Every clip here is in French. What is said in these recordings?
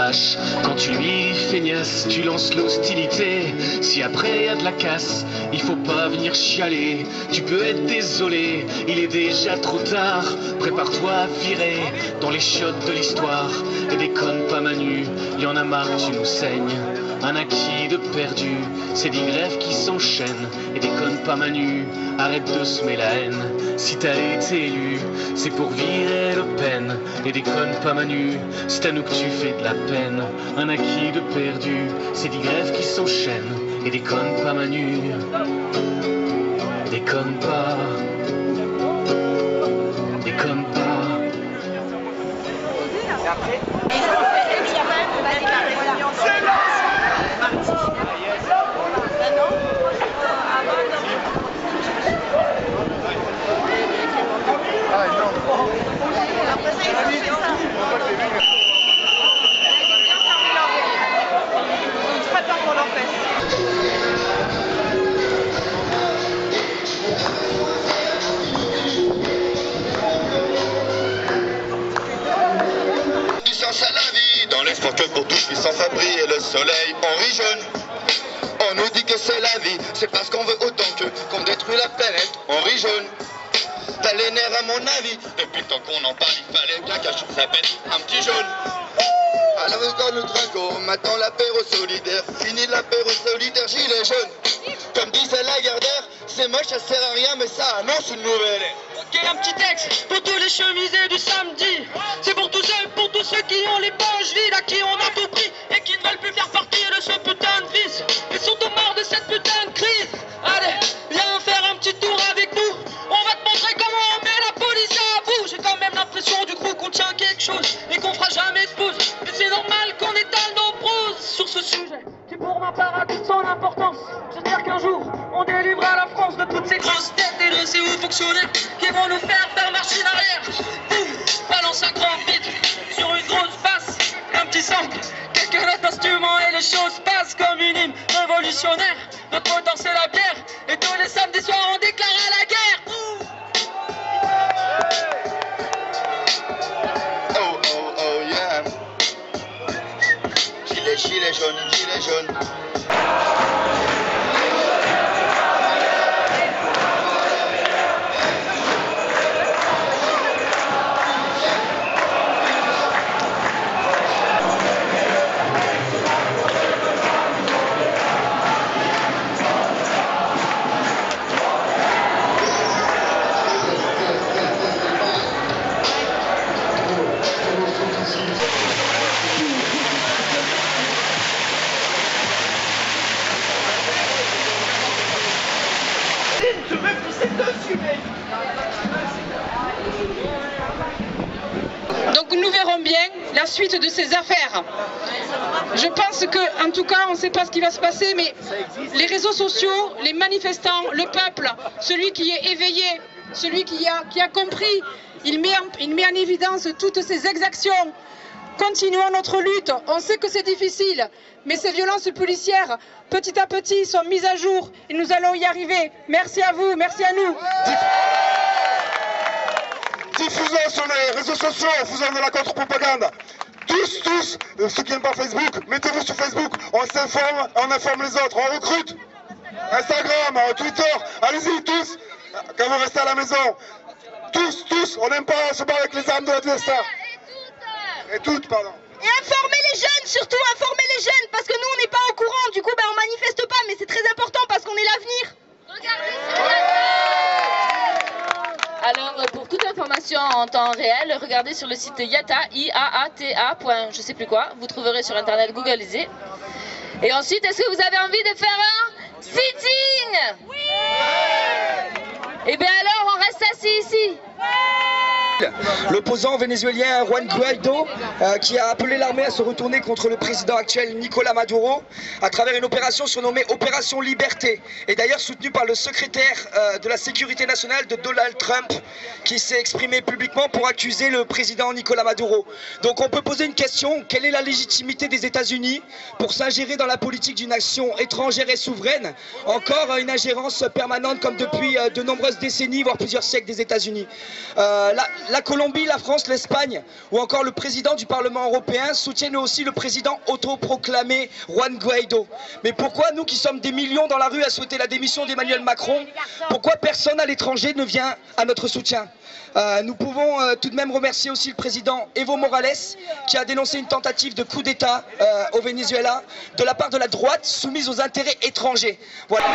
lâche. Quand tu lui feignasse, tu lances l'hostilité. Si après y a de la casse, il faut pas venir chialer. Tu peux être désolé, il est déjà trop tard. Prépare-toi à virer dans les chiottes de l'histoire. Et déconne pas Manu, y en a marre que tu nous saignes. Un acquis de perdu, c'est des grèves qui s'enchaînent. Et déconne pas Manu, arrête de semer la haine. Si t'as été élu, c'est pour virer Le Pen. Et déconne pas Manu, c'est à nous que tu fais de la peine. Un acquis de perdu, c'est des grèves qui s'enchaînent. Et déconne pas Manu, déconne pas, déconne pas. Et après à la vie, dans l'espoir que pour tous puisse enfin briller le soleil, on rit jeune. On nous dit que c'est la vie, c'est parce qu'on veut autant que qu'on détruit la planète, on rit jaune. T'as les nerfs à mon avis, depuis le temps qu'on en parle, il fallait bien qu'un chose s'appelle un petit jaune. Alors quand nous trinquons, maintenant l'apéro solidaire, fini l'apéro solidaire, gilet jaune. Comme disait Lagardère, c'est moche, ça sert à rien, mais ça annonce une nouvelle ère. Ok, un petit texte pour tous les chemisés du samedi. C'est pour tous ceux qui ont les poches vides, à qui on a tout pris et qui ne veulent plus faire partie de ce putain de vice. Ils sont au marre de cette putain de crise. Allez, viens faire un petit tour avec nous. On va te montrer comment on met la police à bout. J'ai quand même l'impression du coup qu'on tient quelque chose et qu'on fera jamais de pause. Mais c'est normal qu'on étale nos proses sur ce sujet qui pour ma part a toute son importance. J'espère qu'un jour on délivre la France de toutes ces grosses têtes et de ces hauts fonctionnaires qui vont nous faire machine arrière. Balance un grand vide sur une grosse basse, un petit sample, quelques notes d'instruments et les choses passent comme une hymne révolutionnaire. Notre moteur c'est la bière et tous les samedis soirs on déclare la guerre. Oh oh oh yeah. Gilet jaune, gilet jaune. Donc nous verrons bien la suite de ces affaires. Je pense que, en tout cas, on ne sait pas ce qui va se passer, mais les réseaux sociaux, les manifestants, le peuple, celui qui est éveillé, celui qui a compris, il met en évidence toutes ces exactions. Continuons notre lutte, on sait que c'est difficile, mais ces violences policières, petit à petit, sont mises à jour et nous allons y arriver. Merci à vous, merci à nous. Diffusons sur les réseaux sociaux, faisons de la contre-propagande. Tous, ceux qui n'aiment pas Facebook, mettez-vous sur Facebook, on s'informe, on informe les autres, on recrute. Instagram, Twitter, allez-y tous, quand vous restez à la maison. Tous, on n'aime pas se battre avec les armes de l'adversaire. Et toutes, pardon. Et informer les jeunes, surtout informer les jeunes, parce que nous on n'est pas au courant, du coup on manifeste pas, mais c'est très important parce qu'on est l'avenir. Alors pour toute information en temps réel, regardez sur le site IATA, IAATA. Je sais plus quoi, vous trouverez sur internet, googlisez. Et ensuite, est-ce que vous avez envie de faire un sitting? Oui. Eh bien alors, on reste assis ici. L'opposant vénézuélien Juan Guaidó qui a appelé l'armée à se retourner contre le président actuel Nicolás Maduro à travers une opération surnommée Opération Liberté, et d'ailleurs soutenue par le secrétaire de la sécurité nationale de Donald Trump, qui s'est exprimé publiquement pour accuser le président Nicolás Maduro. Donc on peut poser une question: quelle est la légitimité des États-Unis pour s'ingérer dans la politique d'une nation étrangère et souveraine? Encore une ingérence permanente comme depuis de nombreuses décennies, voire plusieurs siècles des États-Unis. La Colombie Colombie, la France, l'Espagne ou encore le président du Parlement européen soutiennent aussi le président autoproclamé Juan Guaidó. Mais pourquoi nous qui sommes des millions dans la rue à souhaiter la démission d'Emmanuel Macron, pourquoi personne à l'étranger ne vient à notre soutien? Nous pouvons tout de même remercier aussi le président Evo Morales qui a dénoncé une tentative de coup d'État au Venezuela de la part de la droite soumise aux intérêts étrangers. Voilà.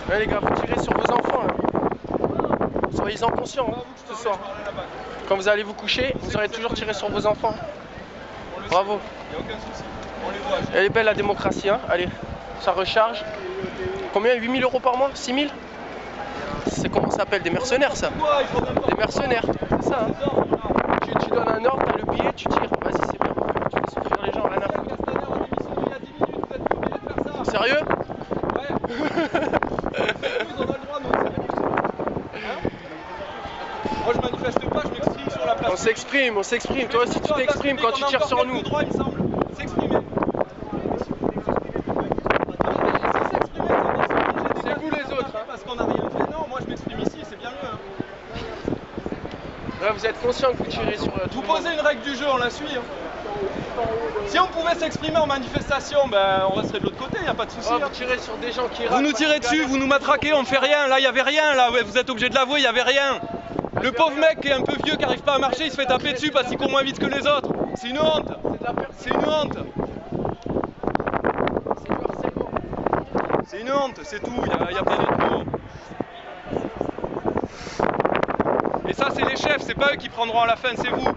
Ouais, les gars, vous tirez sur vos enfants là. Soyez-en conscients hein, ce soir. Quand vous allez vous coucher, vous aurez toujours tiré sur vos enfants. Bravo. Elle est belle la démocratie, hein. Allez, ça recharge. Combien? 8 000 € par mois? 6 000? C'est comment ça s'appelle? Des mercenaires ça? Des mercenaires, c'est ça hein. Tu donnes un ordre, t'as le billet, tu tires. Vas-y, c'est bien. Tu fais souffrir les gens, rien à foutre. Sérieux? Ouais. On s'exprime, toi aussi tu t'exprimes quand tu tires sur nous. Droit, il me semble. S'exprimer. C'est vous les autres. Parce qu'on n'a rien fait. Non, moi je m'exprime ici, c'est bien mieux. Là, vous êtes conscient que vous tirez sur tout Vous le monde. posez une règle du jeu, on la suit. Hein. Si on pouvait s'exprimer en manifestation, ben on resterait de l'autre côté, il n'y a pas de souci. Oh, vous tirez sur des gens qui Vous nous tirez dessus, vous nous matraquez, on fait rien. Là, il n'y avait rien. Là, ouais, vous êtes obligé de l'avouer, il n'y avait rien. Le pauvre mec qui est un peu vieux, qui n'arrive pas à marcher, il se fait taper dessus parce qu'il court moins vite que les autres. C'est une honte. C'est une honte. C'est une honte, c'est tout. Il n'y a pas d'autre mot. Et ça, c'est les chefs, c'est pas eux qui prendront à la fin, c'est vous.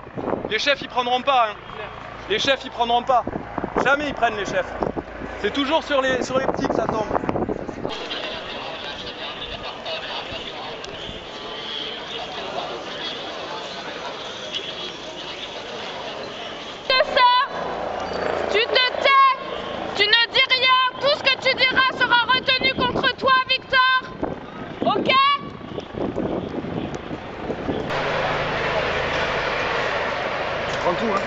Les chefs, ils prendront pas. Hein. Les chefs, ils prendront pas. Jamais ils prennent les chefs. C'est toujours sur les petits que ça tombe. Tu te tais, tu ne dis rien, tout ce que tu diras sera retenu contre toi, Victor. Ok? Je prends tout, hein.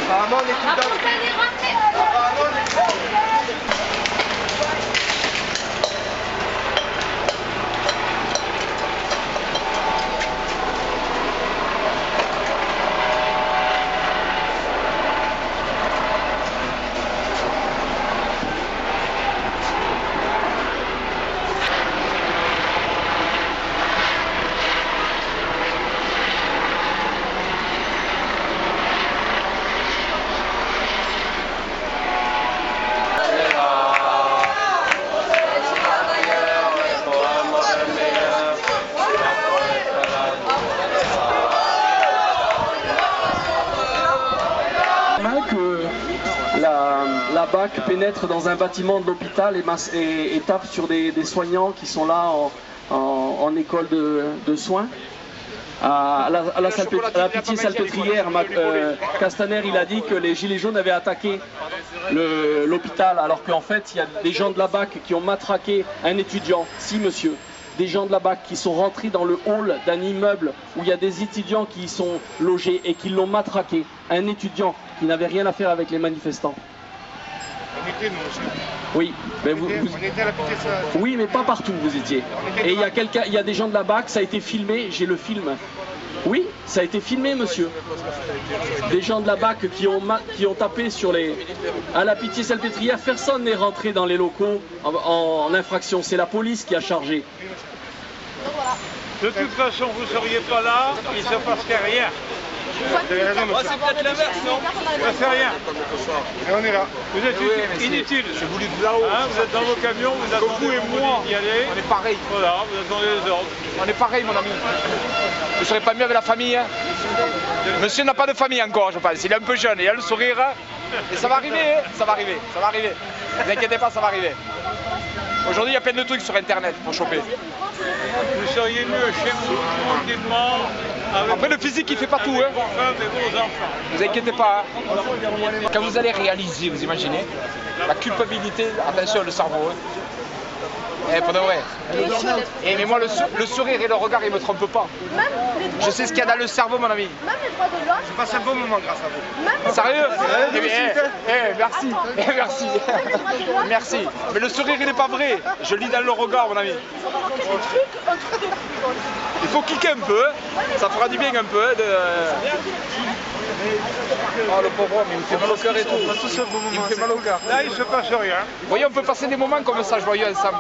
Apparemment, on est tout dans... La BAC pénètre dans un bâtiment de l'hôpital et tape sur des soignants qui sont là en école de soins. À la Pitié-Salpêtrière, Castaner il a dit que les gilets jaunes avaient attaqué l'hôpital, alors qu'en fait il y a des gens de la BAC qui ont matraqué un étudiant. Si monsieur. des gens de la BAC qui sont rentrés dans le hall d'un immeuble où il y a des étudiants qui y sont logés et qui l'ont matraqué. Un étudiant qui n'avait rien à faire avec les manifestants. On était nous aussi. Oui, mais On était à la Pitié. oui, mais pas partout où vous étiez. Et il y a des gens de la BAC, ça a été filmé, j'ai le film. Oui, ça a été filmé, monsieur. Des gens de la BAC qui ont tapé sur à la Pitié-Salpêtrière, personne n'est rentré dans les locaux en infraction. C'est la police qui a chargé. De toute façon, vous ne seriez pas là, il ne se passerait rien. Moi, c'est peut-être l'inverse, non? Ça fait rien. Et on est là. Vous êtes inutile. Vous êtes dans vos camions, vous attendez vous et moi y aller. On est pareil. Voilà, vous attendez les ordres. On est pareil, mon ami. Vous ne serez pas mieux avec la famille, hein? Monsieur n'a pas de famille encore, je pense. Il est un peu jeune, il a le sourire. Et ça va arriver, hein? Ça va arriver, ça va arriver. Ne vous inquiétez pas, ça va arriver. Aujourd'hui, il y a plein de trucs sur Internet pour choper. Vous seriez mieux chez vous, tranquillement. Après, le physique, il fait pas tout, hein? Ne vous inquiétez pas. Hein? Quand vous allez réaliser, vous imaginez, la culpabilité, attention, le cerveau. Hein? Eh, pour de vrai. Mais moi, le sourire et le regard, ils me trompent pas. Je sais ce qu'il y a dans le cerveau, mon ami. Je passe un bon moment grâce à vous. Sérieux? Merci. Merci. Merci. Mais le sourire, il n'est pas vrai. Je lis dans le regard, mon ami. Il faut cliquer un peu. Ça fera du bien un peu. Oh, le pauvre homme, il me fait mal au cœur et tout. Il me fait mal au cœur. Là, il ne se passe rien. Vous voyez, on peut passer des moments comme ça, joyeux ensemble.